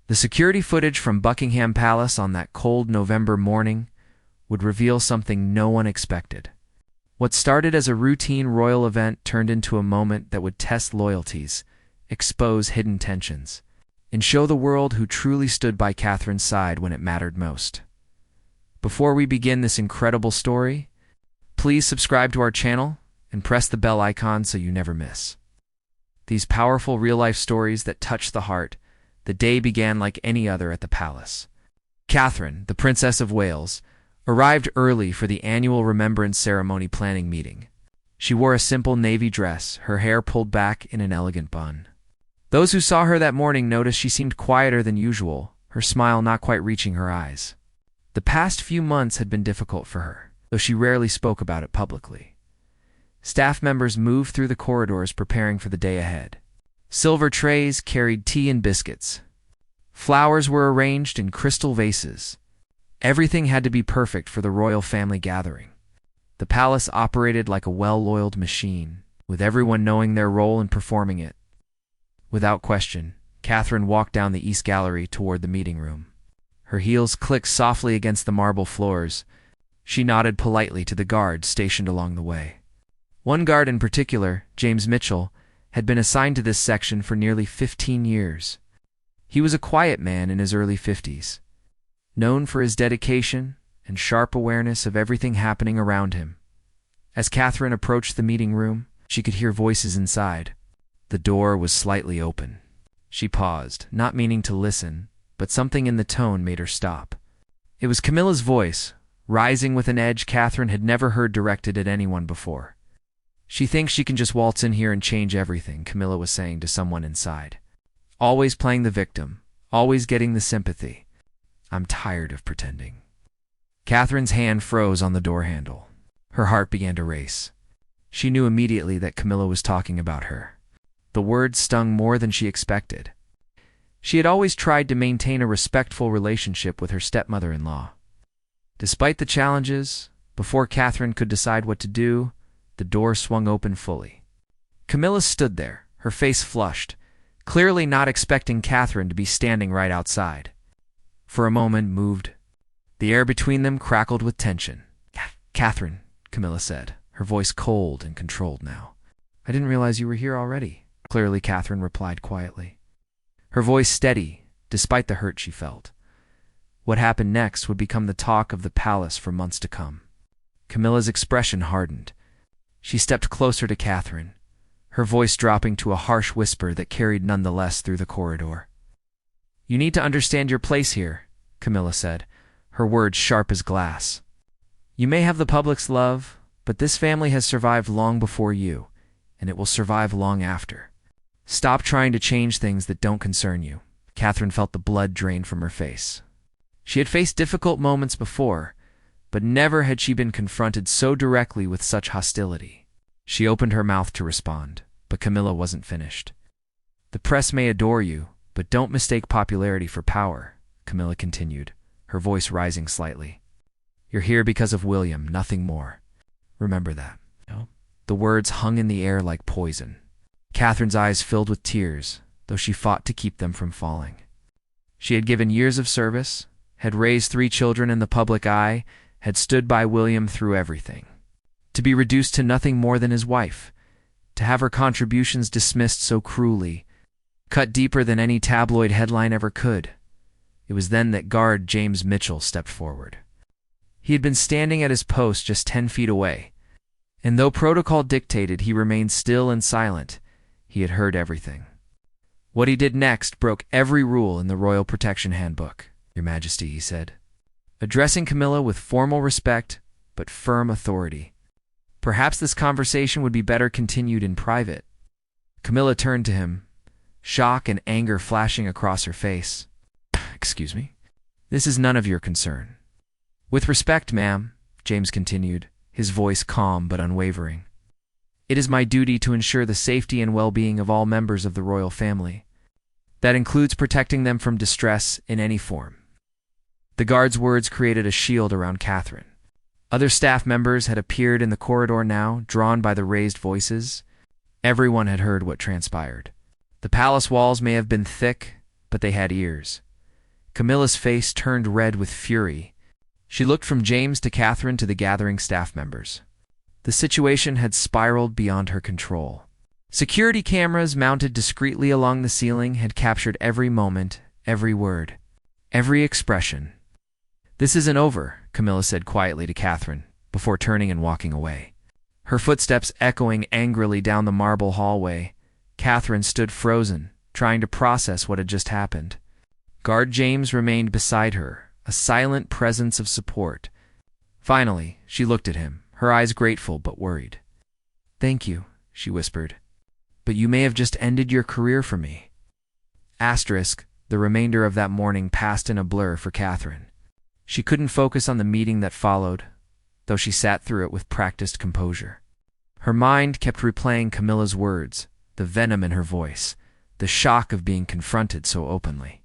The security footage from Buckingham Palace on that cold November morning would reveal something no one expected. What started as a routine royal event turned into a moment that would test loyalties, expose hidden tensions, and show the world who truly stood by Catherine's side when it mattered most. Before we begin this incredible story, please subscribe to our channel and press the bell icon so you never miss these powerful real-life stories that touch the heart. The day began like any other at the palace. Catherine, the Princess of Wales, arrived early for the annual Remembrance Ceremony planning meeting. She wore a simple navy dress, her hair pulled back in an elegant bun. Those who saw her that morning noticed she seemed quieter than usual, her smile not quite reaching her eyes. The past few months had been difficult for her, though she rarely spoke about it publicly. Staff members moved through the corridors preparing for the day ahead. Silver trays carried tea and biscuits. Flowers were arranged in crystal vases. Everything had to be perfect for the royal family gathering. The palace operated like a well-oiled machine, with everyone knowing their role and performing it. Without question, Catherine walked down the east gallery toward the meeting room. Her heels clicked softly against the marble floors. She nodded politely to the guards stationed along the way. One guard in particular, James Mitchell, had been assigned to this section for nearly 15 years. He was a quiet man in his early 50s, known for his dedication and sharp awareness of everything happening around him. As Catherine approached the meeting room, she could hear voices inside. The door was slightly open. She paused, not meaning to listen, but something in the tone made her stop. It was Camilla's voice, rising with an edge Catherine had never heard directed at anyone before. "She thinks she can just waltz in here and change everything," Camilla was saying to someone inside. "Always playing the victim, always getting the sympathy. I'm tired of pretending." Catherine's hand froze on the door handle. Her heart began to race. She knew immediately that Camilla was talking about her. The words stung more than she expected. She had always tried to maintain a respectful relationship with her stepmother-in-law. Despite the challenges, before Catherine could decide what to do, the door swung open fully. Camilla stood there, her face flushed, clearly not expecting Catherine to be standing right outside. For a moment, moved. The air between them crackled with tension. "Catherine," Camilla said, her voice cold and controlled now. "I didn't realize you were here already." Clearly, Catherine replied quietly, her voice steady, despite the hurt she felt. What happened next would become the talk of the palace for months to come. Camilla's expression hardened. She stepped closer to Catherine, her voice dropping to a harsh whisper that carried nonetheless through the corridor. "You need to understand your place here," Camilla said, her words sharp as glass. "You may have the public's love, but this family has survived long before you, and it will survive long after. Stop trying to change things that don't concern you." Catherine felt the blood drain from her face. She had faced difficult moments before, but never had she been confronted so directly with such hostility. She opened her mouth to respond, but Camilla wasn't finished. "The press may adore you, but don't mistake popularity for power," Camilla continued, her voice rising slightly. "You're here because of William, nothing more. Remember that." No. The words hung in the air like poison. Catherine's eyes filled with tears, though she fought to keep them from falling. She had given years of service, had raised 3 children in the public eye, had stood by William through everything. To be reduced to nothing more than his wife, to have her contributions dismissed so cruelly, cut deeper than any tabloid headline ever could. It was then that guard James Mitchell stepped forward. He had been standing at his post just 10 feet away, and though protocol dictated he remained still and silent, he had heard everything. What he did next broke every rule in the Royal Protection Handbook. "Your Majesty," he said, addressing Camilla with formal respect but firm authority. Perhaps this conversation would be better continued in private. Camilla turned to him, shock and anger flashing across her face. "Excuse me? This is none of your concern." "With respect, ma'am," James continued, his voice calm but unwavering, "it is my duty to ensure the safety and well-being of all members of the royal family. That includes protecting them from distress in any form." The guard's words created a shield around Catherine. Other staff members had appeared in the corridor now, drawn by the raised voices. Everyone had heard what transpired. The palace walls may have been thick, but they had ears. Camilla's face turned red with fury. She looked from James to Catherine to the gathering staff members. The situation had spiraled beyond her control. Security cameras mounted discreetly along the ceiling had captured every moment, every word, every expression. "This isn't over," Camilla said quietly to Catherine, before turning and walking away. Her footsteps echoing angrily down the marble hallway, Catherine stood frozen, trying to process what had just happened. Guard James remained beside her, a silent presence of support. Finally, she looked at him, her eyes grateful but worried. "Thank you," she whispered. "But you may have just ended your career for me." The remainder of that morning passed in a blur for Catherine. She couldn't focus on the meeting that followed, though she sat through it with practiced composure. Her mind kept replaying Camilla's words, the venom in her voice, the shock of being confronted so openly.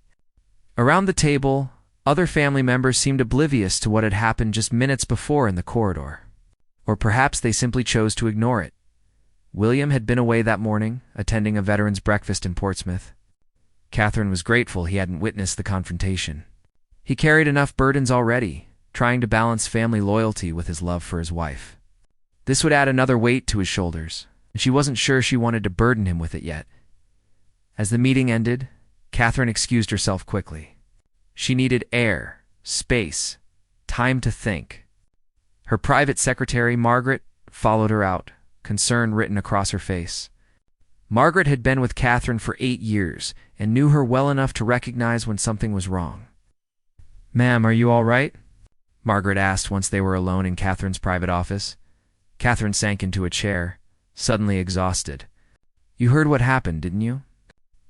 Around the table, other family members seemed oblivious to what had happened just minutes before in the corridor. Or perhaps they simply chose to ignore it. William had been away that morning, attending a veterans' breakfast in Portsmouth. Catherine was grateful he hadn't witnessed the confrontation. He carried enough burdens already, trying to balance family loyalty with his love for his wife. This would add another weight to his shoulders, and she wasn't sure she wanted to burden him with it yet. As the meeting ended, Catherine excused herself quickly. She needed air, space, time to think. Her private secretary, Margaret, followed her out, concern written across her face. Margaret had been with Catherine for 8 years and knew her well enough to recognize when something was wrong. "Ma'am, are you all right?" Margaret asked once they were alone in Catherine's private office. Catherine sank into a chair, suddenly exhausted. "You heard what happened, didn't you?"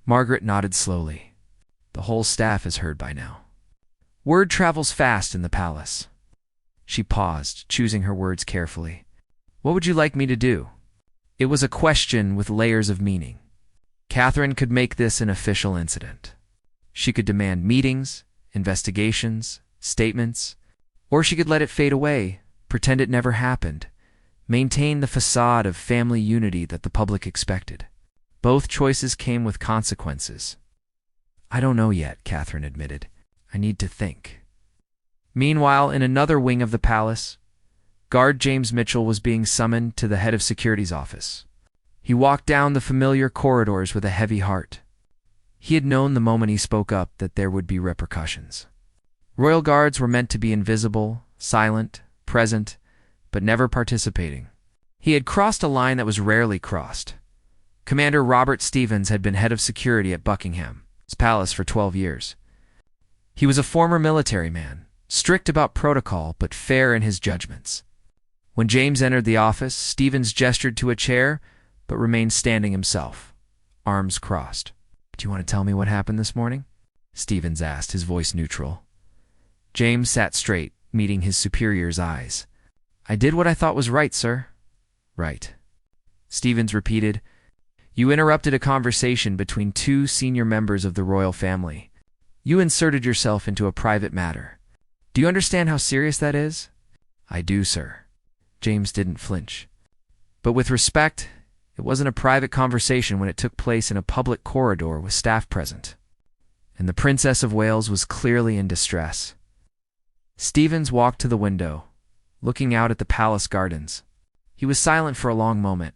Margaret nodded slowly. "The whole staff has heard by now. Word travels fast in the palace." She paused, choosing her words carefully. "What would you like me to do?" It was a question with layers of meaning. Catherine could make this an official incident. She could demand meetings, investigations, statements, or she could let it fade away, pretend it never happened, maintain the facade of family unity that the public expected. Both choices came with consequences. "I don't know yet," Catherine admitted. "I need to think." Meanwhile, in another wing of the palace, Guard James Mitchell was being summoned to the head of security's office. He walked down the familiar corridors with a heavy heart. He had known the moment he spoke up that there would be repercussions. Royal Guards were meant to be invisible, silent, present, but never participating. He had crossed a line that was rarely crossed. Commander Robert Stevens had been head of security at Buckingham Palace for 12 years. He was a former military man, strict about protocol but fair in his judgments. When James entered the office, Stevens gestured to a chair but remained standing himself, arms crossed. "Do you want to tell me what happened this morning?" Stevens asked, his voice neutral. James sat straight, meeting his superior's eyes. "I did what I thought was right, sir." "Right." Stevens repeated. "You interrupted a conversation between 2 senior members of the royal family. You inserted yourself into a private matter. Do you understand how serious that is?" "I do, sir." James didn't flinch. "But with respect, it wasn't a private conversation when it took place in a public corridor with staff present. And the Princess of Wales was clearly in distress." Stevens walked to the window, looking out at the palace gardens. He was silent for a long moment.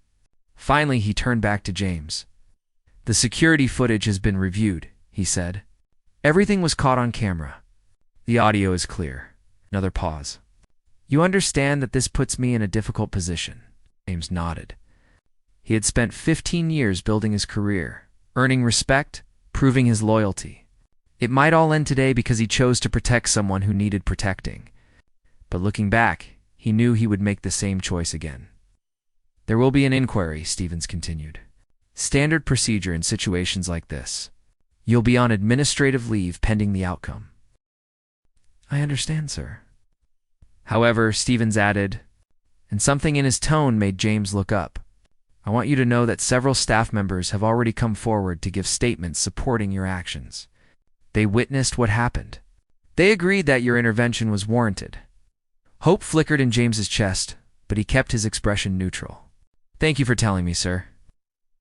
Finally, he turned back to James. "The security footage has been reviewed," he said. "Everything was caught on camera. The audio is clear." Another pause. "You understand that this puts me in a difficult position?" James nodded. He had spent 15 years building his career, earning respect, proving his loyalty. It might all end today because he chose to protect someone who needed protecting. But looking back, he knew he would make the same choice again. "There will be an inquiry," Stevens continued. "Standard procedure in situations like this. You'll be on administrative leave pending the outcome." "I understand, sir." However, Stevens added, and something in his tone made James look up, "I want you to know that several staff members have already come forward to give statements supporting your actions. They witnessed what happened. They agreed that your intervention was warranted." Hope flickered in James's chest, but he kept his expression neutral. "Thank you for telling me, sir."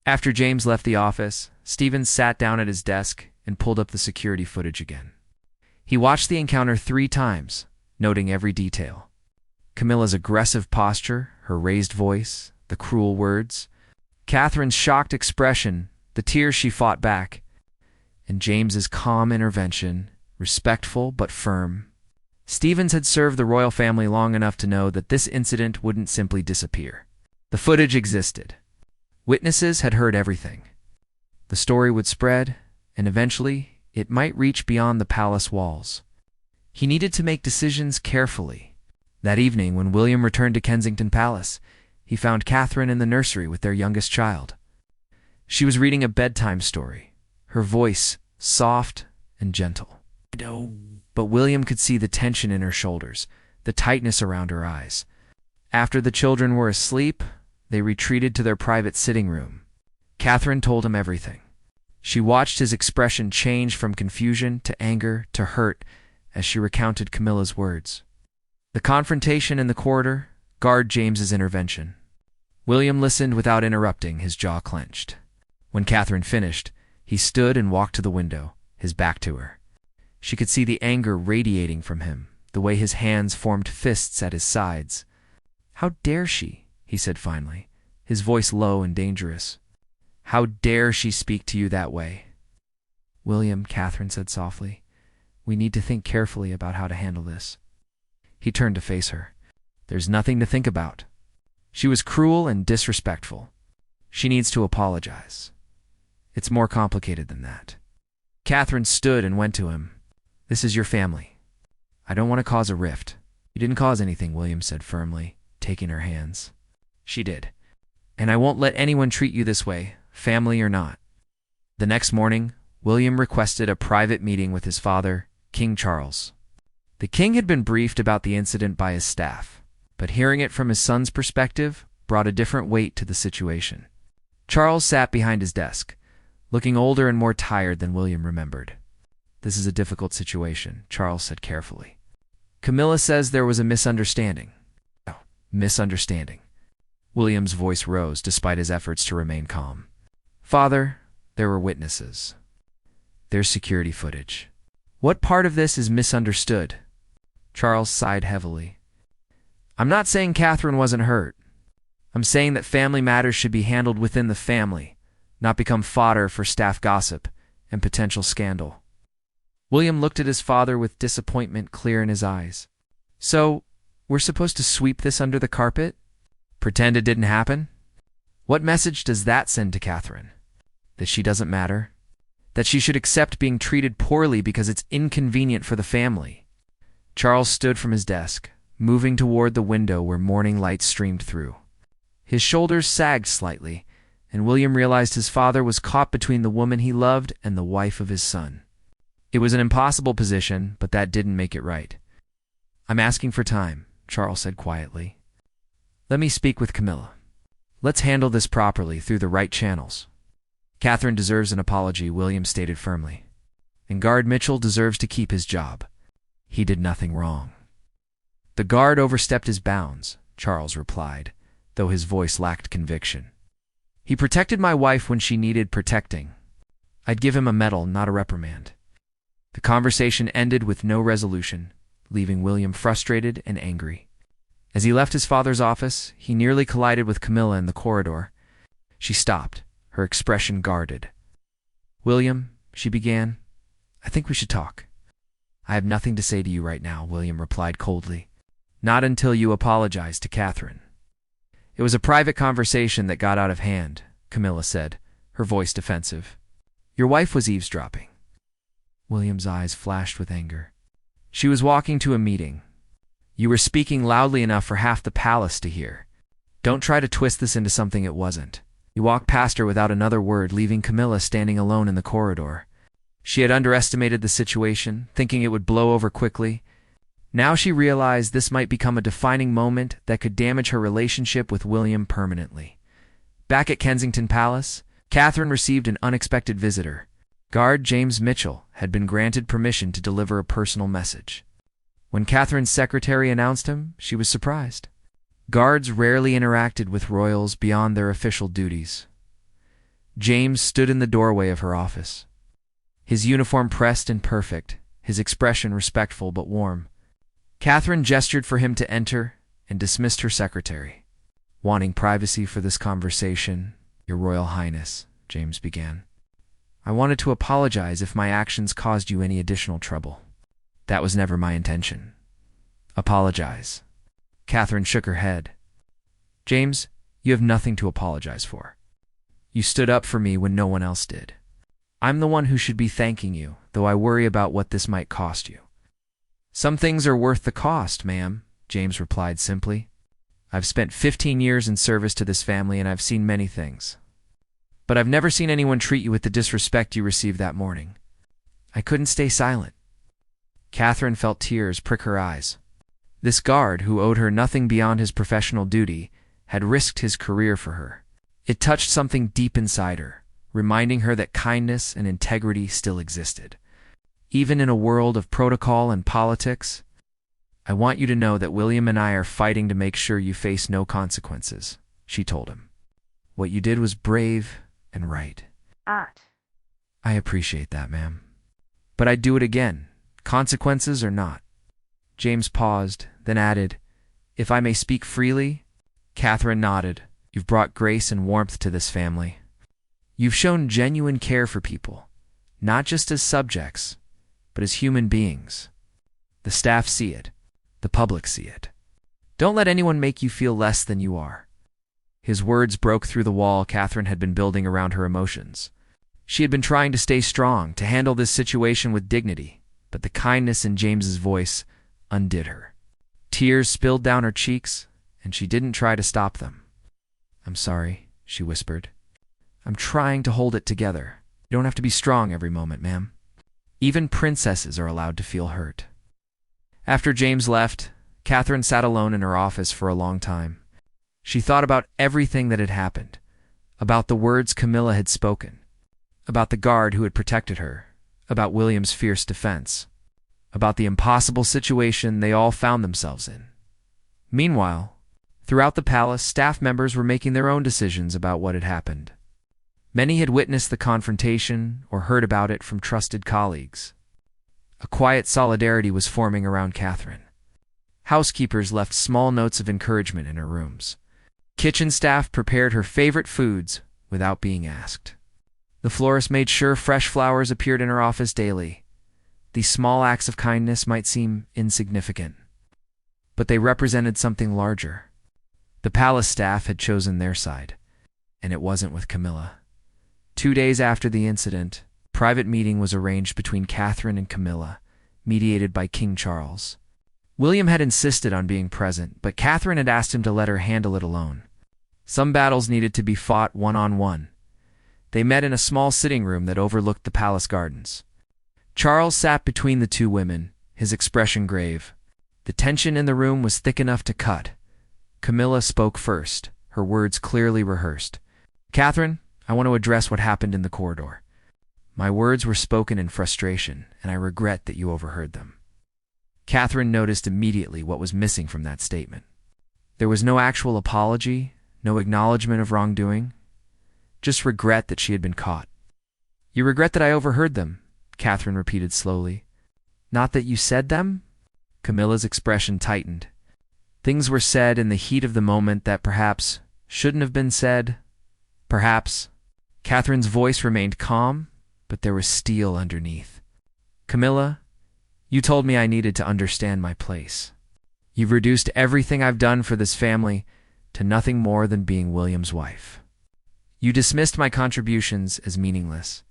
After James left the office, Stevens sat down at his desk and pulled up the security footage again. He watched the encounter 3 times, noting every detail. Camilla's aggressive posture, her raised voice, the cruel words, Catherine's shocked expression, the tears she fought back, and James's calm intervention, respectful but firm. Stevens had served the royal family long enough to know that this incident wouldn't simply disappear. The footage existed. Witnesses had heard everything. The story would spread, and eventually it might reach beyond the palace walls. He needed to make decisions carefully. That evening, when William returned to Kensington Palace, he found Catherine in the nursery with their youngest child. She was reading a bedtime story, her voice soft and gentle. But William could see the tension in her shoulders, the tightness around her eyes. After the children were asleep, they retreated to their private sitting room. Catherine told him everything. She watched his expression change from confusion to anger to hurt as she recounted Camilla's words. The confrontation in the corridor, guard James's intervention. William listened without interrupting, his jaw clenched. When Catherine finished, he stood and walked to the window, his back to her. She could see the anger radiating from him, the way his hands formed fists at his sides. "How dare she?" he said finally, his voice low and dangerous. "How dare she speak to you that way?" "William," Catherine said softly, "we need to think carefully about how to handle this." He turned to face her. "There's nothing to think about. She was cruel and disrespectful. She needs to apologize. It's more complicated than that." Catherine stood and went to him. "This is your family. I don't want to cause a rift." "You didn't cause anything," William said firmly, taking her hands. "She did. And I won't let anyone treat you this way, family or not." The next morning, William requested a private meeting with his father, King Charles. The king had been briefed about the incident by his staff, but hearing it from his son's perspective brought a different weight to the situation. Charles sat behind his desk, looking older and more tired than William remembered. "This is a difficult situation," Charles said carefully. "Camilla says there was a misunderstanding." "Oh, misunderstanding." William's voice rose despite his efforts to remain calm. "Father, there were witnesses. There's security footage. What part of this is misunderstood?" Charles sighed heavily. "I'm not saying Catherine wasn't hurt. I'm saying that family matters should be handled within the family, not become fodder for staff gossip and potential scandal." William looked at his father with disappointment clear in his eyes. "So, we're supposed to sweep this under the carpet? Pretend it didn't happen? What message does that send to Catherine? That she doesn't matter? That she should accept being treated poorly because it's inconvenient for the family?" Charles stood from his desk, moving toward the window where morning light streamed through. His shoulders sagged slightly, and William realized his father was caught between the woman he loved and the wife of his son. It was an impossible position, but that didn't make it right. "I'm asking for time," Charles said quietly. "Let me speak with Camilla. Let's handle this properly through the right channels." "Catherine deserves an apology," William stated firmly. "And Guard Mitchell deserves to keep his job. He did nothing wrong." "The guard overstepped his bounds," Charles replied, though his voice lacked conviction. "He protected my wife when she needed protecting. I'd give him a medal, not a reprimand." The conversation ended with no resolution, leaving William frustrated and angry. As he left his father's office, he nearly collided with Camilla in the corridor. She stopped, her expression guarded. "William," she began, "I think we should talk." "I have nothing to say to you right now," William replied coldly. "Not until you apologize to Catherine." "It was a private conversation that got out of hand," Camilla said, her voice defensive. "Your wife was eavesdropping." William's eyes flashed with anger. "She was walking to a meeting. You were speaking loudly enough for half the palace to hear. Don't try to twist this into something it wasn't." He walked past her without another word, leaving Camilla standing alone in the corridor. She had underestimated the situation, thinking it would blow over quickly. Now she realized this might become a defining moment that could damage her relationship with William permanently. Back at Kensington Palace, Catherine received an unexpected visitor. Guard James Mitchell had been granted permission to deliver a personal message. When Catherine's secretary announced him, she was surprised. Guards rarely interacted with royals beyond their official duties. James stood in the doorway of her office. His uniform pressed and perfect, his expression respectful but warm. Catherine gestured for him to enter and dismissed her secretary. "Wanting privacy for this conversation, Your Royal Highness," James began. "I wanted to apologize if my actions caused you any additional trouble. That was never my intention." "Apologize." Catherine shook her head. "James, you have nothing to apologize for. You stood up for me when no one else did. I'm the one who should be thanking you, though I worry about what this might cost you." "Some things are worth the cost, ma'am," James replied simply. "I've spent 15 years in service to this family and I've seen many things. But I've never seen anyone treat you with the disrespect you received that morning." I couldn't stay silent. Catherine felt tears prick her eyes. This guard, who owed her nothing beyond his professional duty, had risked his career for her. It touched something deep inside her, reminding her that kindness and integrity still existed. Even in a world of protocol and politics, "I want you to know that William and I are fighting to make sure you face no consequences," she told him. "What you did was brave and right." "I appreciate that, ma'am. But I'd do it again, consequences or not." James paused, then added, "If I may speak freely?" Catherine nodded. "You've brought grace and warmth to this family. You've shown genuine care for people, not just as subjects, but as human beings. The staff see it. The public see it. Don't let anyone make you feel less than you are." His words broke through the wall Catherine had been building around her emotions. She had been trying to stay strong, to handle this situation with dignity, but the kindness in James's voice undid her. Tears spilled down her cheeks, and she didn't try to stop them. "I'm sorry," she whispered. "I'm trying to hold it together. You don't have to be strong every moment, ma'am. Even princesses are allowed to feel hurt." After James left, Catherine sat alone in her office for a long time. She thought about everything that had happened, about the words Camilla had spoken, about the guard who had protected her, about William's fierce defense, about the impossible situation they all found themselves in. Meanwhile, throughout the palace, staff members were making their own decisions about what had happened. Many had witnessed the confrontation or heard about it from trusted colleagues. A quiet solidarity was forming around Catherine. Housekeepers left small notes of encouragement in her rooms. Kitchen staff prepared her favorite foods without being asked. The florist made sure fresh flowers appeared in her office daily. These small acts of kindness might seem insignificant, but they represented something larger. The palace staff had chosen their side, and it wasn't with Camilla. 2 days after the incident, a private meeting was arranged between Catherine and Camilla, mediated by King Charles. William had insisted on being present, but Catherine had asked him to let her handle it alone. Some battles needed to be fought one-on-one. They met in a small sitting room that overlooked the palace gardens. Charles sat between the two women, his expression grave. The tension in the room was thick enough to cut. Camilla spoke first, her words clearly rehearsed. "Catherine, I want to address what happened in the corridor. My words were spoken in frustration, and I regret that you overheard them." Catherine noticed immediately what was missing from that statement. There was no actual apology, no acknowledgement of wrongdoing, just regret that she had been caught. "You regret that I overheard them," Catherine repeated slowly. "Not that you said them?" Camilla's expression tightened. Things were said in the heat of the moment that perhaps shouldn't have been said. Perhaps. Catherine's voice remained calm, but there was steel underneath. "Camilla, you told me I needed to understand my place. You've reduced everything I've done for this family to nothing more than being William's wife. You dismissed my contributions as meaningless."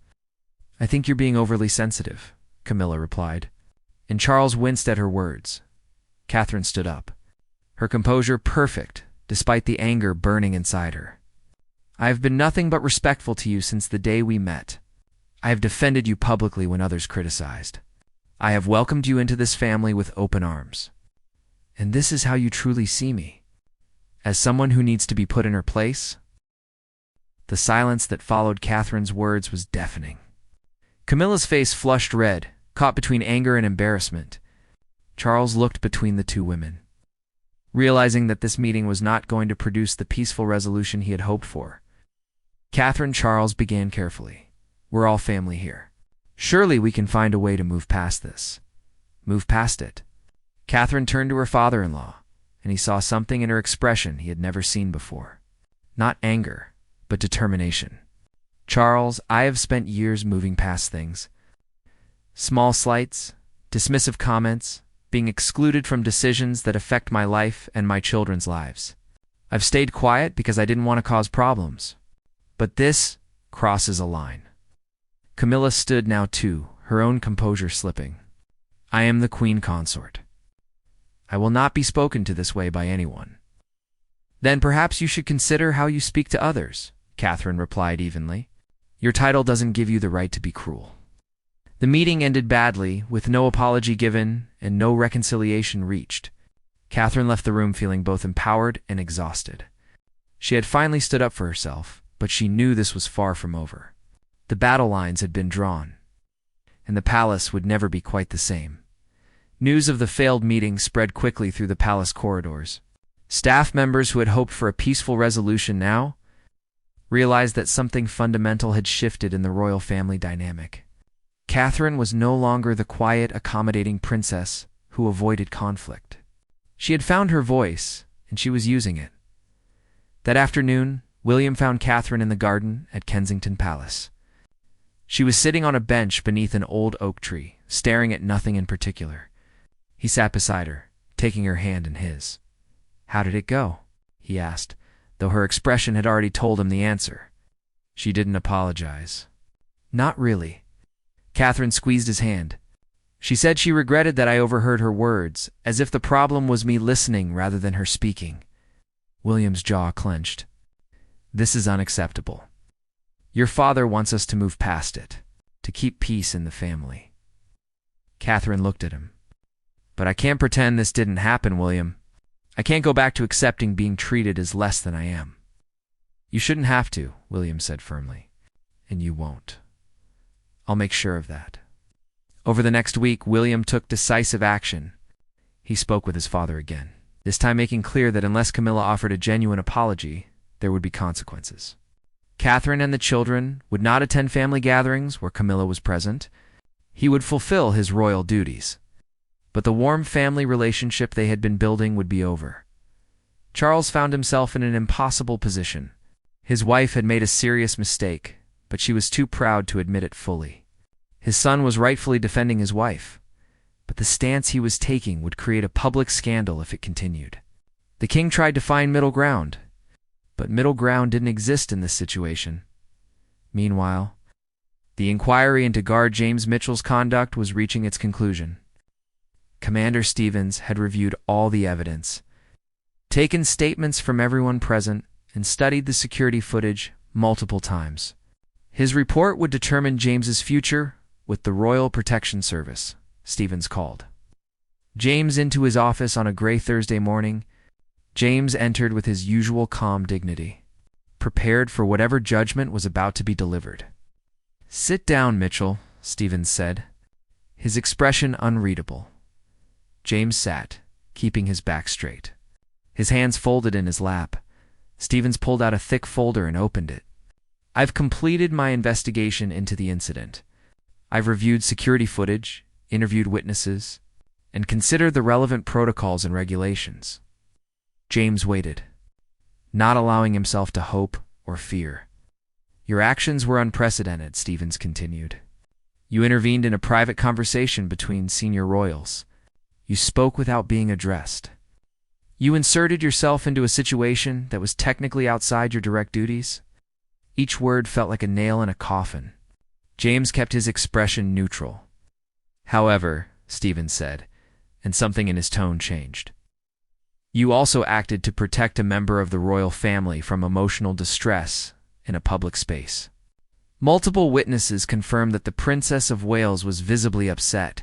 "I think you're being overly sensitive," Camilla replied, and Charles winced at her words. Catherine stood up, her composure perfect despite the anger burning inside her. "I have been nothing but respectful to you since the day we met. I have defended you publicly when others criticized. I have welcomed you into this family with open arms. And this is how you truly see me, as someone who needs to be put in her place?" The silence that followed Catherine's words was deafening. Camilla's face flushed red, caught between anger and embarrassment. Charles looked between the two women. Realizing that this meeting was not going to produce the peaceful resolution he had hoped for, Catherine Charles began carefully. "We're all family here. Surely we can find a way to move past this." Move past it. Catherine turned to her father-in-law, and he saw something in her expression he had never seen before. Not anger, but determination. Charles, I have spent years moving past things. Small slights, dismissive comments, being excluded from decisions that affect my life and my children's lives. I've stayed quiet because I didn't want to cause problems. But this crosses a line. Camilla stood now too, her own composure slipping. I am the queen consort. I will not be spoken to this way by anyone. Then perhaps you should consider how you speak to others, Catherine replied evenly. Your title doesn't give you the right to be cruel. The meeting ended badly, with no apology given and no reconciliation reached. Catherine left the room feeling both empowered and exhausted. She had finally stood up for herself, but she knew this was far from over. The battle lines had been drawn, and the palace would never be quite the same. News of the failed meeting spread quickly through the palace corridors. Staff members who had hoped for a peaceful resolution now realized that something fundamental had shifted in the royal family dynamic. Catherine was no longer the quiet, accommodating princess who avoided conflict. She had found her voice, and she was using it. That afternoon, William found Catherine in the garden at Kensington Palace. She was sitting on a bench beneath an old oak tree, staring at nothing in particular. He sat beside her, taking her hand in his. "How did it go?" he asked, though her expression had already told him the answer. She didn't apologize. "Not really." Catherine squeezed his hand. She said she regretted that I overheard her words, as if the problem was me listening rather than her speaking. William's jaw clenched. "This is unacceptable. Your father wants us to move past it, to keep peace in the family." Catherine looked at him. "But I can't pretend this didn't happen, William. I can't go back to accepting being treated as less than I am." "You shouldn't have to," William said firmly. "And you won't. I'll make sure of that." Over the next week, William took decisive action. He spoke with his father again, this time making clear that unless Camilla offered a genuine apology, there would be consequences. Catherine and the children would not attend family gatherings where Camilla was present. He would fulfill his royal duties. But the warm family relationship they had been building would be over. Charles found himself in an impossible position. His wife had made a serious mistake, but she was too proud to admit it fully. His son was rightfully defending his wife, but the stance he was taking would create a public scandal if it continued. The king tried to find middle ground, but middle ground didn't exist in this situation. Meanwhile, the inquiry into Guard James Mitchell's conduct was reaching its conclusion. Commander Stevens had reviewed all the evidence, taken statements from everyone present, and studied the security footage multiple times. His report would determine James's future with the Royal Protection Service, Stevens called James into his office on a gray Thursday morning. James entered with his usual calm dignity, prepared for whatever judgment was about to be delivered. "Sit down, Mitchell," Stevens said, his expression unreadable. James sat, keeping his back straight. His hands folded in his lap. Stevens pulled out a thick folder and opened it. "I've completed my investigation into the incident. I've reviewed security footage, interviewed witnesses, and considered the relevant protocols and regulations." James waited, not allowing himself to hope or fear. "Your actions were unprecedented," Stevens continued. "You intervened in a private conversation between senior royals. You spoke without being addressed. You inserted yourself into a situation that was technically outside your direct duties." Each word felt like a nail in a coffin. James kept his expression neutral. "However," Stevens said, and something in his tone changed, "you also acted to protect a member of the royal family from emotional distress in a public space. Multiple witnesses confirmed that the Princess of Wales was visibly upset,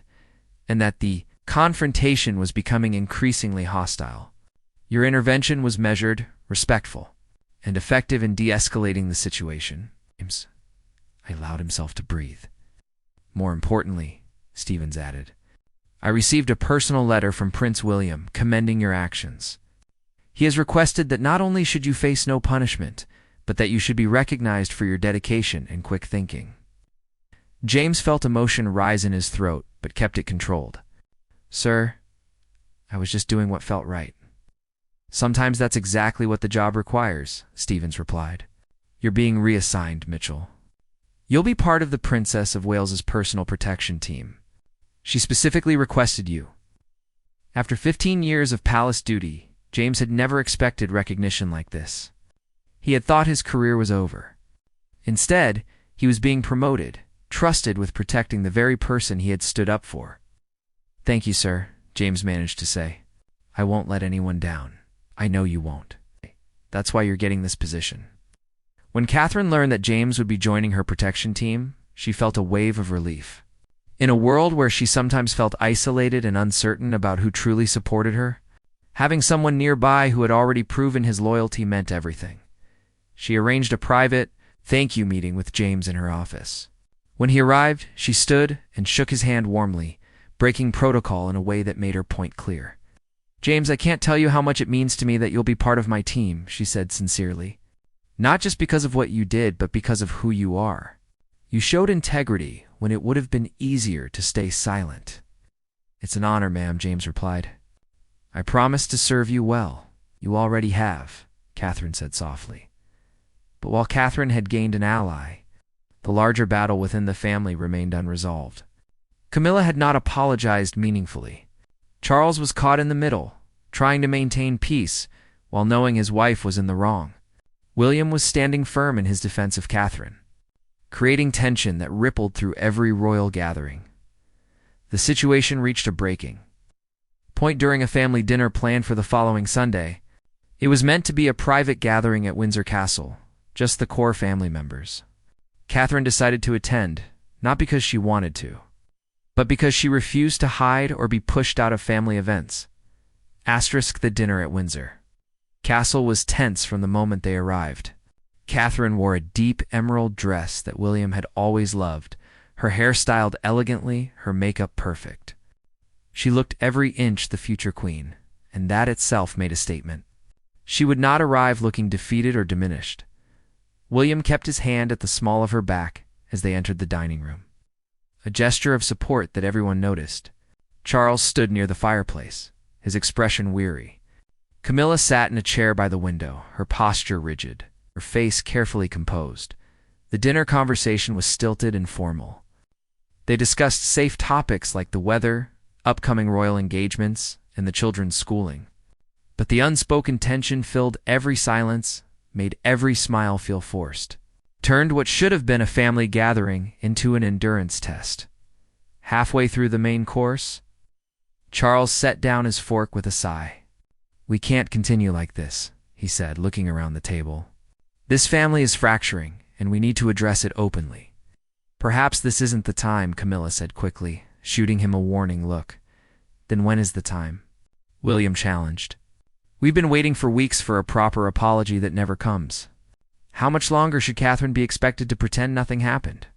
and that the confrontation was becoming increasingly hostile. Your intervention was measured, respectful, and effective in de-escalating the situation." James allowed himself to breathe. "More importantly," Stevens added, "I received a personal letter from Prince William commending your actions. He has requested that not only should you face no punishment, but that you should be recognized for your dedication and quick thinking." James felt emotion rise in his throat, but kept it controlled. Sir, I was just doing what felt right. Sometimes that's exactly what the job requires, Stevens replied. You're being reassigned, Mitchell. You'll be part of the Princess of Wales's personal protection team. She specifically requested you. After 15 years of palace duty, James had never expected recognition like this. He had thought his career was over. Instead, he was being promoted, trusted with protecting the very person he had stood up for. Thank you, sir, James managed to say. I won't let anyone down. I know you won't. That's why you're getting this position. When Catherine learned that James would be joining her protection team, she felt a wave of relief. In a world where she sometimes felt isolated and uncertain about who truly supported her, having someone nearby who had already proven his loyalty meant everything. She arranged a private thank you meeting with James in her office. When he arrived, she stood and shook his hand warmly, breaking protocol in a way that made her point clear. James, I can't tell you how much it means to me that you'll be part of my team, she said sincerely. Not just because of what you did, but because of who you are. You showed integrity when it would have been easier to stay silent. It's an honor, ma'am, James replied. I promise to serve you well. You already have, Catherine said softly. But while Catherine had gained an ally, the larger battle within the family remained unresolved. Camilla had not apologized meaningfully. Charles was caught in the middle, trying to maintain peace while knowing his wife was in the wrong. William was standing firm in his defense of Catherine, creating tension that rippled through every royal gathering. The situation reached a breaking point during a family dinner planned for the following Sunday. It was meant to be a private gathering at Windsor Castle, just the core family members. Catherine decided to attend, not because she wanted to, but because she refused to hide or be pushed out of family events. Asterisk the dinner at Windsor. Castle was tense from the moment they arrived. Catherine wore a deep emerald dress that William had always loved, her hair styled elegantly, her makeup perfect. She looked every inch the future queen, and that itself made a statement. She would not arrive looking defeated or diminished. William kept his hand at the small of her back as they entered the dining room, a gesture of support that everyone noticed. Charles stood near the fireplace, his expression weary. Camilla sat in a chair by the window, her posture rigid, her face carefully composed. The dinner conversation was stilted and formal. They discussed safe topics like the weather, upcoming royal engagements, and the children's schooling. But the unspoken tension filled every silence, made every smile feel forced, turned what should have been a family gathering into an endurance test. Halfway through the main course, Charles set down his fork with a sigh. We can't continue like this, he said, looking around the table. This family is fracturing, and we need to address it openly. Perhaps this isn't the time, Camilla said quickly, shooting him a warning look. Then when is the time? William challenged. We've been waiting for weeks for a proper apology that never comes. How much longer should Catherine be expected to pretend nothing happened?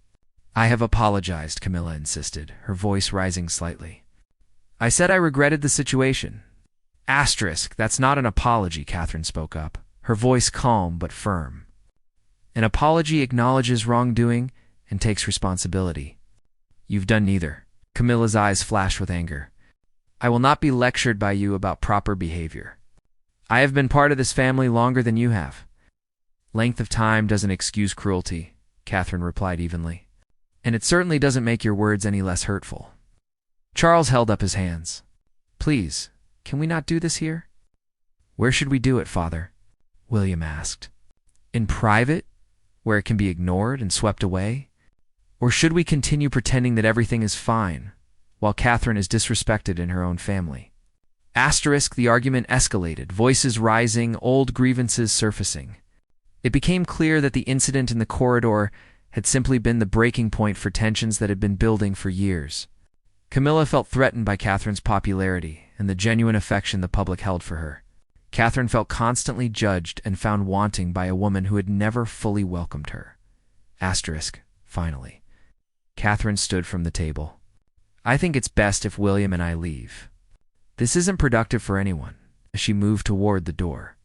I have apologized, Camilla insisted, her voice rising slightly. I said I regretted the situation. Asterisk, that's not an apology, Catherine spoke up, her voice calm but firm. An apology acknowledges wrongdoing and takes responsibility. You've done neither. Camilla's eyes flashed with anger. I will not be lectured by you about proper behavior. I have been part of this family longer than you have. Length of time doesn't excuse cruelty, Catherine replied evenly. And it certainly doesn't make your words any less hurtful. Charles held up his hands. Please, can we not do this here? Where should we do it, Father? William asked. In private, where it can be ignored and swept away? Or should we continue pretending that everything is fine, while Catherine is disrespected in her own family? Asterisk, the argument escalated, voices rising, old grievances surfacing. It became clear that the incident in the corridor had simply been the breaking point for tensions that had been building for years. Camilla felt threatened by Catherine's popularity and the genuine affection the public held for her. Catherine felt constantly judged and found wanting by a woman who had never fully welcomed her. Asterisk, finally. Catherine stood from the table. I think it's best if William and I leave. This isn't productive for anyone, as she moved toward the door.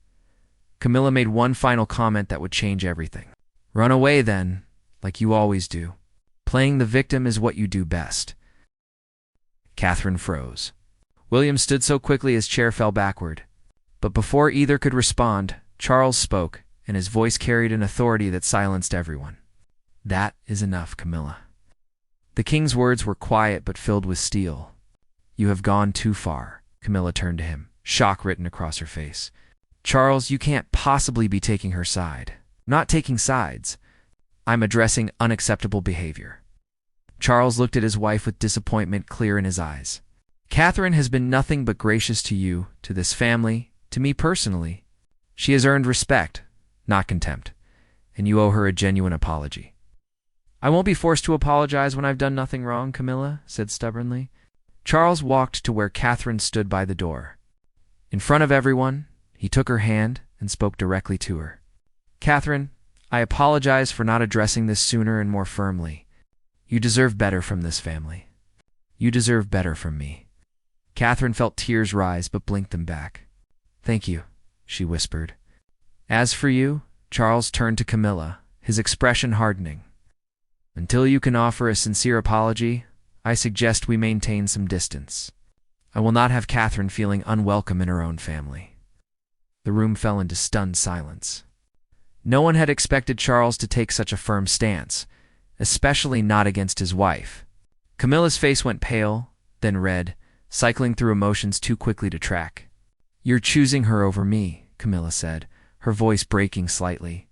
Camilla made one final comment that would change everything. Run away then, like you always do. Playing the victim is what you do best. Catherine froze. William stood so quickly his chair fell backward. But before either could respond, Charles spoke, and his voice carried an authority that silenced everyone. "That is enough, Camilla." The king's words were quiet but filled with steel. "You have gone too far." Camilla turned to him, shock written across her face. "Charles, you can't possibly be taking her side." "Not taking sides. I'm addressing unacceptable behavior." Charles looked at his wife with disappointment clear in his eyes. "Catherine has been nothing but gracious to you, to this family, to me personally. She has earned respect, not contempt, and you owe her a genuine apology." "I won't be forced to apologize when I've done nothing wrong," Camilla said stubbornly. Charles walked to where Catherine stood by the door. In front of everyone, he took her hand and spoke directly to her. "Catherine, I apologize for not addressing this sooner and more firmly. You deserve better from this family. You deserve better from me." Catherine felt tears rise but blinked them back. "Thank you," she whispered. "As for you," Charles turned to Camilla, his expression hardening. "Until you can offer a sincere apology, I suggest we maintain some distance. I will not have Catherine feeling unwelcome in her own family." The room fell into stunned silence. No one had expected Charles to take such a firm stance, especially not against his wife. Camilla's face went pale, then red, cycling through emotions too quickly to track. "You're choosing her over me," Camilla said, her voice breaking slightly.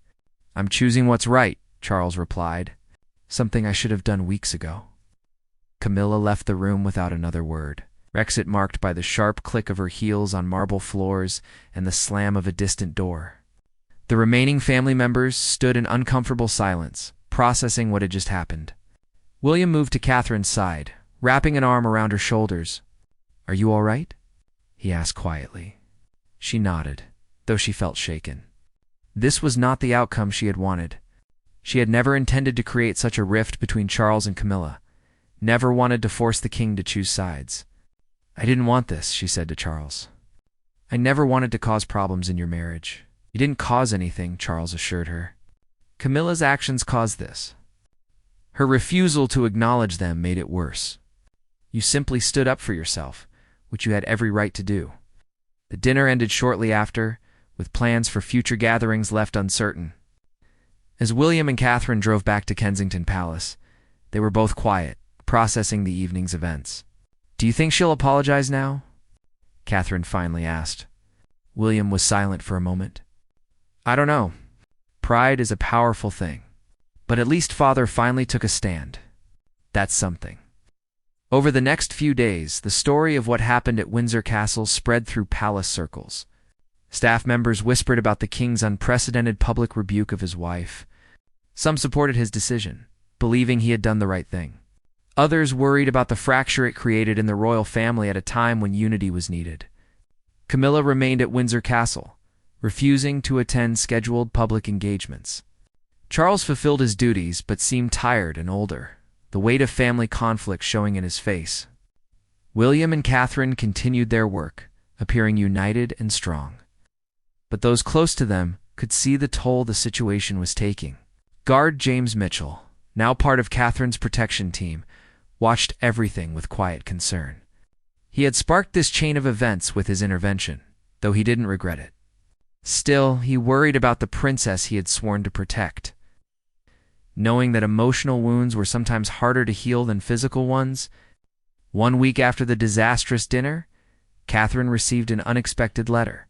"I'm choosing what's right," Charles replied. "Something I should have done weeks ago." Camilla left the room without another word, her exit marked by the sharp click of her heels on marble floors and the slam of a distant door. The remaining family members stood in uncomfortable silence, processing what had just happened. William moved to Catherine's side, wrapping an arm around her shoulders. "Are you all right?" he asked quietly. She nodded, though she felt shaken. This was not the outcome she had wanted. She had never intended to create such a rift between Charles and Camilla, never wanted to force the king to choose sides. "I didn't want this," she said to Charles. "I never wanted to cause problems in your marriage." "You didn't cause anything," Charles assured her. "Camilla's actions caused this. Her refusal to acknowledge them made it worse. You simply stood up for yourself, which you had every right to do." The dinner ended shortly after, with plans for future gatherings left uncertain. As William and Catherine drove back to Kensington Palace, they were both quiet, processing the evening's events. "Do you think she'll apologize now?" Catherine finally asked. William was silent for a moment. "I don't know. Pride is a powerful thing. But at least Father finally took a stand. That's something." Over the next few days, the story of what happened at Windsor Castle spread through palace circles. Staff members whispered about the king's unprecedented public rebuke of his wife. Some supported his decision, believing he had done the right thing. Others worried about the fracture it created in the royal family at a time when unity was needed. Camilla remained at Windsor Castle, refusing to attend scheduled public engagements. Charles fulfilled his duties but seemed tired and older, the weight of family conflict showing in his face. William and Catherine continued their work, appearing united and strong. But those close to them could see the toll the situation was taking. Guard James Mitchell, now part of Catherine's protection team, watched everything with quiet concern. He had sparked this chain of events with his intervention, though he didn't regret it. Still, he worried about the princess he had sworn to protect. Knowing that emotional wounds were sometimes harder to heal than physical ones, 1 week after the disastrous dinner, Catherine received an unexpected letter.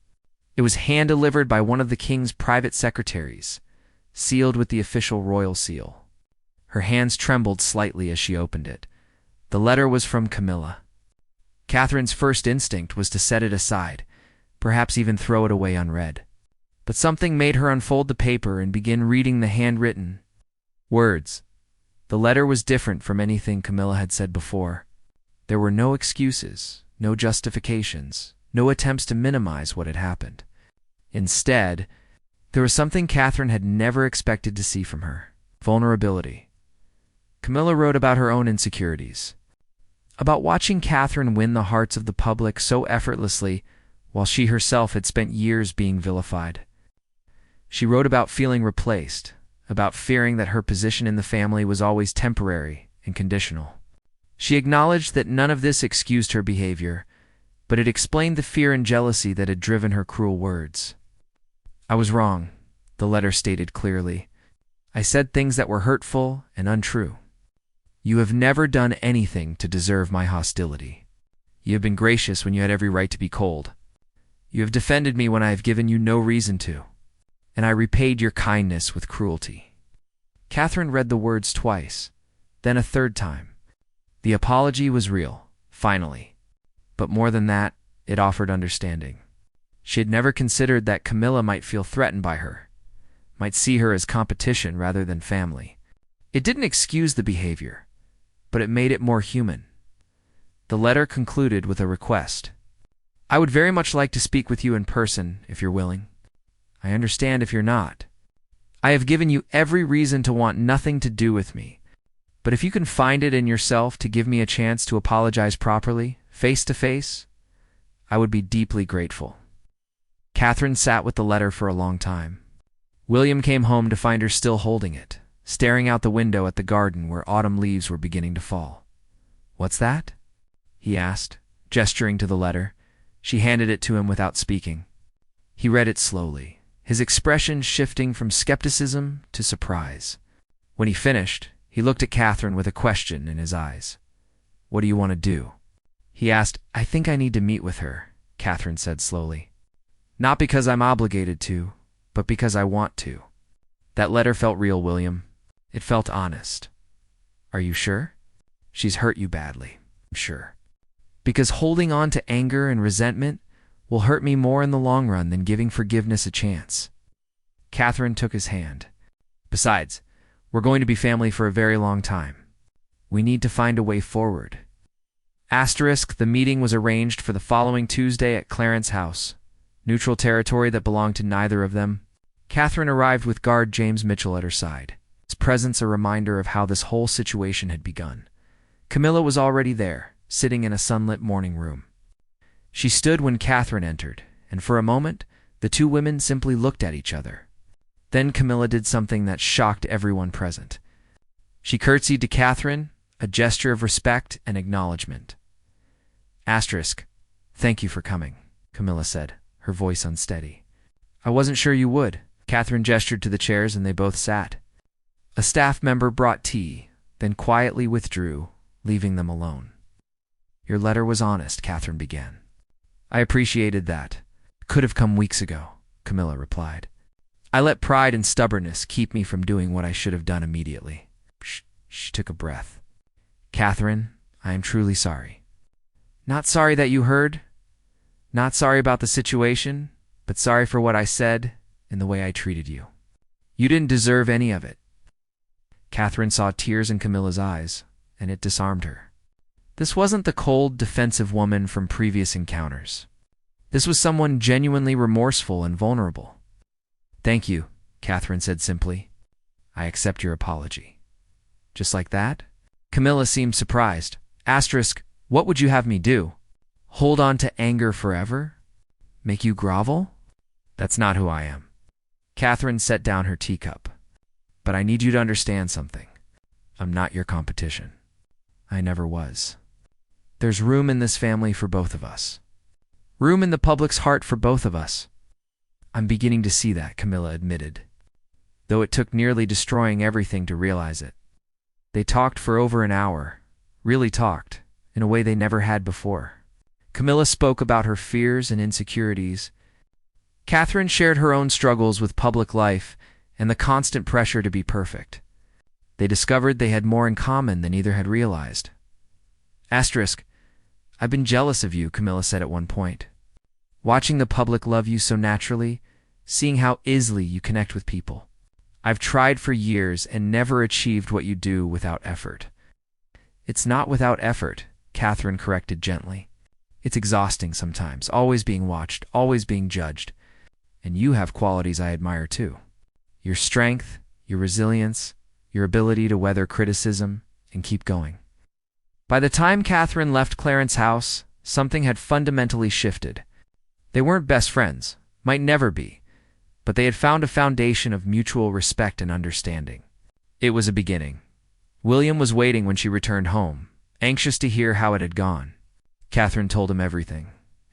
It was hand-delivered by one of the king's private secretaries, sealed with the official royal seal. Her hands trembled slightly as she opened it. The letter was from Camilla. Catherine's first instinct was to set it aside, perhaps even throw it away unread. But something made her unfold the paper and begin reading the handwritten words. The letter was different from anything Camilla had said before. There were no excuses, no justifications, no attempts to minimize what had happened. Instead, there was something Catherine had never expected to see from her: vulnerability. Camilla wrote about her own insecurities, about watching Catherine win the hearts of the public so effortlessly while she herself had spent years being vilified. She wrote about feeling replaced, about fearing that her position in the family was always temporary and conditional. She acknowledged that none of this excused her behavior, but it explained the fear and jealousy that had driven her cruel words. "I was wrong," the letter stated clearly. "I said things that were hurtful and untrue. You have never done anything to deserve my hostility. You have been gracious when you had every right to be cold. You have defended me when I have given you no reason to, and I repaid your kindness with cruelty." Catherine read the words twice, then a third time. The apology was real, finally. But more than that, it offered understanding. She had never considered that Camilla might feel threatened by her, might see her as competition rather than family. It didn't excuse the behavior, but it made it more human. The letter concluded with a request. "I would very much like to speak with you in person, if you're willing. I understand if you're not. I have given you every reason to want nothing to do with me, but if you can find it in yourself to give me a chance to apologize properly, face to face, I would be deeply grateful." Catherine sat with the letter for a long time. William came home to find her still holding it, staring out the window at the garden where autumn leaves were beginning to fall. "What's that?" he asked, gesturing to the letter. She handed it to him without speaking. He read it slowly, his expression shifting from skepticism to surprise. When he finished, he looked at Catherine with a question in his eyes. "What do you want to do?" he asked. "I think I need to meet with her," Catherine said slowly. "Not because I'm obligated to, but because I want to." That letter felt real, William. It felt honest. "Are you sure?" "She's hurt you badly." "I'm sure. Because holding on to anger and resentment will hurt me more in the long run than giving forgiveness a chance." Catherine took his hand. "Besides, we're going to be family for a very long time. We need to find a way forward." The meeting was arranged for the following Tuesday at Clarence House, neutral territory that belonged to neither of them. Catherine arrived with guard James Mitchell at her side, his presence a reminder of how this whole situation had begun. Camilla was already there, sitting in a sunlit morning room. She stood when Catherine entered, and for a moment, the two women simply looked at each other. Then Camilla did something that shocked everyone present. She curtsied to Catherine, a gesture of respect and acknowledgement. "Thank you for coming," Camilla said, her voice unsteady. "I wasn't sure you would." Catherine gestured to the chairs and they both sat. A staff member brought tea, then quietly withdrew, leaving them alone. "Your letter was honest," Catherine began. "I appreciated that. It could have come weeks ago," Camilla replied. "I let pride and stubbornness keep me from doing what I should have done immediately." She took a breath. "Catherine, I am truly sorry. Not sorry that you heard, not sorry about the situation, but sorry for what I said and the way I treated you. You didn't deserve any of it." Catherine saw tears in Camilla's eyes, and it disarmed her. This wasn't the cold, defensive woman from previous encounters. This was someone genuinely remorseful and vulnerable. "Thank you," Catherine said simply. "I accept your apology." "Just like that?" Camilla seemed surprised. "What would you have me do? Hold on to anger forever? Make you grovel? That's not who I am." Catherine set down her teacup. "But I need you to understand something. I'm not your competition. I never was. There's room in this family for both of us. Room in the public's heart for both of us." "I'm beginning to see that," Camilla admitted, though it took nearly destroying everything to realize it. They talked for over an hour, really talked, in a way they never had before. Camilla spoke about her fears and insecurities. Catherine shared her own struggles with public life and the constant pressure to be perfect. They discovered they had more in common than either had realized. "I've been jealous of you," Camilla said at one point. "Watching the public love you so naturally, seeing how easily you connect with people. I've tried for years and never achieved what you do without effort." "It's not without effort," Catherine corrected gently. "It's exhausting sometimes, always being watched, always being judged. And you have qualities I admire too. Your strength, your resilience, your ability to weather criticism and keep going." By the time Catherine left Clarence House, something had fundamentally shifted. They weren't best friends, might never be, but they had found a foundation of mutual respect and understanding. It was a beginning. William was waiting when she returned home, anxious to hear how it had gone. Catherine told him everything.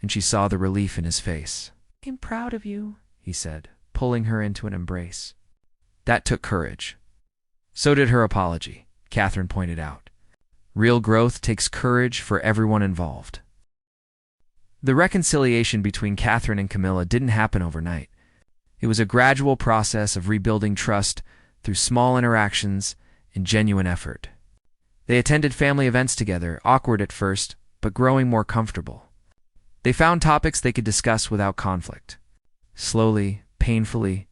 and she saw the relief in his face. "I'm proud of you," he said, pulling her into an embrace. That took courage. So did her apology, Catherine pointed out. Real growth takes courage for everyone involved. The reconciliation between Catherine and Camilla didn't happen overnight. It was a gradual process of rebuilding trust through small interactions and genuine effort. They attended family events together, awkward at first, but growing more comfortable. They found topics they could discuss without conflict. Slowly, painfully,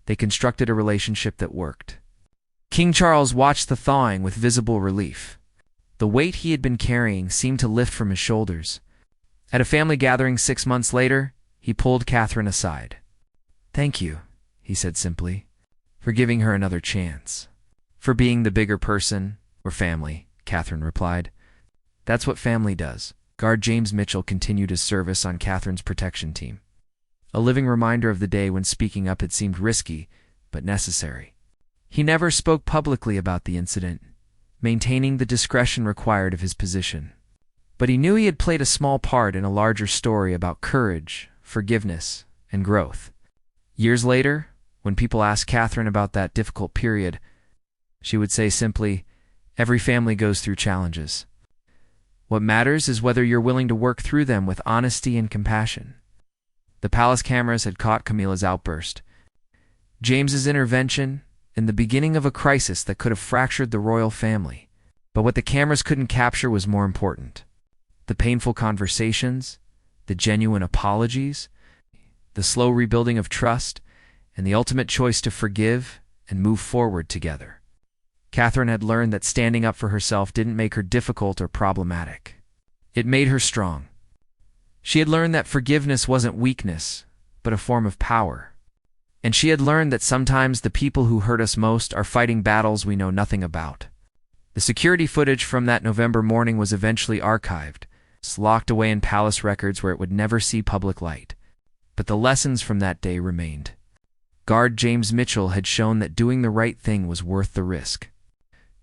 they constructed a relationship that worked. King Charles watched the thawing with visible relief. The weight he had been carrying seemed to lift from his shoulders. At a family gathering 6 months later, he pulled Catherine aside. "Thank you," he said simply, "for giving her another chance." "For being the bigger person, or family," Catherine replied. "That's what family does." Guard James Mitchell continued his service on Catherine's protection team. A living reminder of the day when speaking up had seemed risky, but necessary. He never spoke publicly about the incident, maintaining the discretion required of his position. But he knew he had played a small part in a larger story about courage, forgiveness, and growth. Years later, when people asked Catherine about that difficult period, she would say simply, "Every family goes through challenges. What matters is whether you're willing to work through them with honesty and compassion." The palace cameras had caught Camilla's outburst. James's intervention in the beginning of a crisis that could have fractured the royal family. But what the cameras couldn't capture was more important. The painful conversations, the genuine apologies, the slow rebuilding of trust, and the ultimate choice to forgive and move forward together. Catherine had learned that standing up for herself didn't make her difficult or problematic. It made her strong. She had learned that forgiveness wasn't weakness, but a form of power. And she had learned that sometimes the people who hurt us most are fighting battles we know nothing about. The security footage from that November morning was eventually archived, locked away in palace records where it would never see public light. But the lessons from that day remained. Guard James Mitchell had shown that doing the right thing was worth the risk.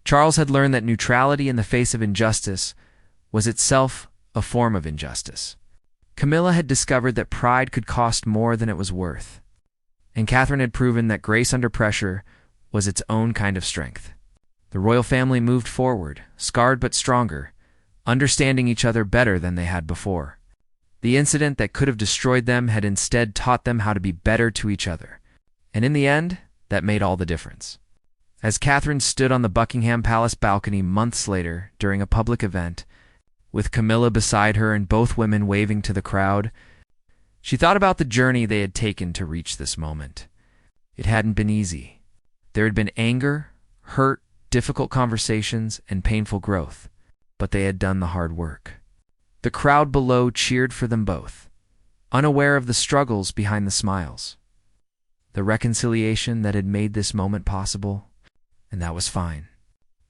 Charles had learned that neutrality in the face of injustice was itself a form of injustice. Camilla had discovered that pride could cost more than it was worth. And Catherine had proven that grace under pressure was its own kind of strength. The royal family moved forward, scarred but stronger, understanding each other better than they had before. The incident that could have destroyed them had instead taught them how to be better to each other. And in the end, that made all the difference. As Catherine stood on the Buckingham Palace balcony months later during a public event, with Camilla beside her and both women waving to the crowd, she thought about the journey they had taken to reach this moment. It hadn't been easy. There had been anger, hurt, difficult conversations, and painful growth, but they had done the hard work. The crowd below cheered for them both, unaware of the struggles behind the smiles. The reconciliation that had made this moment possible, and that was fine.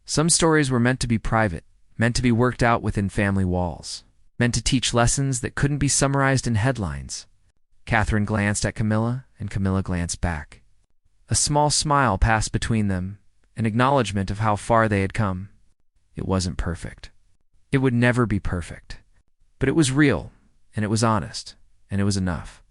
Some stories were meant to be private, meant to be worked out within family walls, meant to teach lessons that couldn't be summarized in headlines. Catherine glanced at Camilla, and Camilla glanced back. A small smile passed between them, an acknowledgement of how far they had come. It wasn't perfect. It would never be perfect. But it was real, and it was honest, and it was enough.